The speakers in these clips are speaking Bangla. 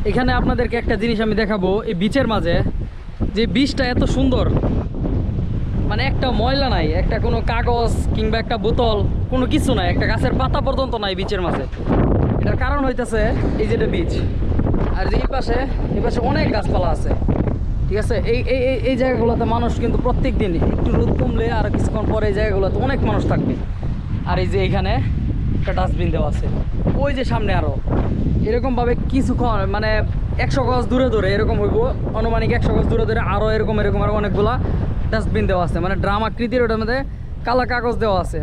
এখানে আপনাদেরকে একটা জিনিস আমি দেখাবো, এই বিচের মাঝে যে বিচটা এত সুন্দর, মানে একটা ময়লা নাই, একটা কোনো কাগজ কিংবা একটা বোতল কোনো কিছু নাই, একটা গাছের পাতা পর্যন্ত নাই বিচের মাঝে। এটার কারণ হইতেছে এই যেটা বিচ, আর যে এই পাশে অনেক গাছপালা আছে, ঠিক আছে। এই এই এই জায়গাগুলোতে মানুষ কিন্তু প্রত্যেক দিন একটু রোদ কমলে আর কিছুক্ষণ পরে এই জায়গাগুলোতে অনেক মানুষ থাকবে। আর এই যে এইখানে একটা ডাস্টবিন দেওয়া আছে, ওই যে সামনে আরও এরকমভাবে কিছুক্ষণ মানে 100 গজ দূরে দূরে এরকম হইব, আনুমানিক 100 গজ দূরে দূরে আরও এরকম আরও অনেকগুলা ডাস্টবিন দেওয়া আছে, মানে ড্রাম আকৃতির, ওটার মধ্যে কালা কাগজ দেওয়া আছে।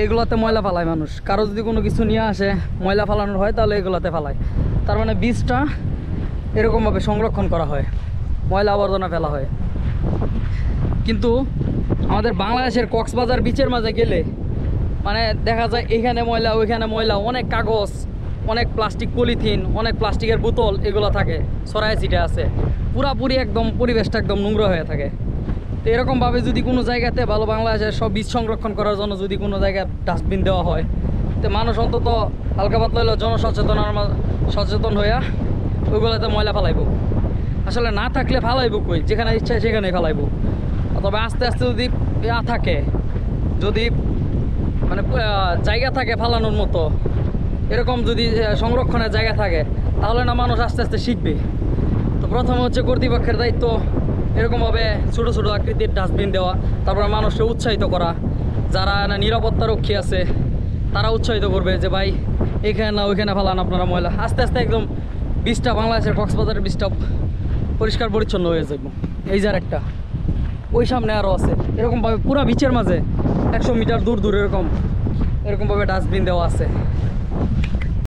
এগুলোতে ময়লা ফালায় মানুষ, কারো যদি কোনো কিছু নিয়ে আসে ময়লা ফালানোর হয় তাহলে এগুলোতে ফালায়। তার মানে বীজটা এরকমভাবে সংরক্ষণ করা হয়, ময়লা আবর্জনা ফেলা হয়। কিন্তু আমাদের বাংলাদেশের কক্সবাজার বিচের মাঝে গেলে মানে দেখা যায় এখানে ময়লা ওইখানে ময়লা, অনেক কাগজ, অনেক প্লাস্টিক পলিথিন, অনেক প্লাস্টিকের বোতল এগুলো থাকে, ছড়ায় ছিটে আছে, পুরাপুরি একদম পরিবেশটা একদম নোংরা হয়ে থাকে। তো এরকমভাবে যদি কোনো জায়গাতে ভালো বাংলাদেশের সব বীজ সংরক্ষণ করার জন্য যদি কোনো জায়গায় ডাস্টবিন দেওয়া হয়, তো মানুষ অন্তত হালকা পাতলা হলেও সচেতন হইয়া ওইগুলোতে ময়লা ফালাইব। আসলে না থাকলে ফালাইব কই, যেখানে ইচ্ছা সেখানেই ফালাইব। তবে আস্তে আস্তে যদি থাকে, যদি মানে জায়গা থাকে ফালানোর মতো, এরকম যদি সংরক্ষণের জায়গা থাকে, তাহলে না মানুষ আস্তে আস্তে শিখবে। তো প্রথমে হচ্ছে কর্তৃপক্ষের দায়িত্ব এরকমভাবে ছোটো ছোটো আকৃতির ডাস্টবিন দেওয়া, তারপরে মানুষকে উৎসাহিত করা, যারা নিরাপত্তা রক্ষী আছে তারা উৎসাহিত করবে যে ভাই এখানে না ওইখানে ফালান আপনারা ময়লা। আস্তে আস্তে একদম বিচটা, বাংলাদেশের কক্সবাজারের বিচটা পরিষ্কার পরিচ্ছন্ন হয়ে যাবে। এই যার একটা ওই সামনে আরও আছে এরকমভাবে পুরা বিচের মাঝে 100 মিটার দূর দূর এরকমভাবে ডাস্টবিন দেওয়া আছে।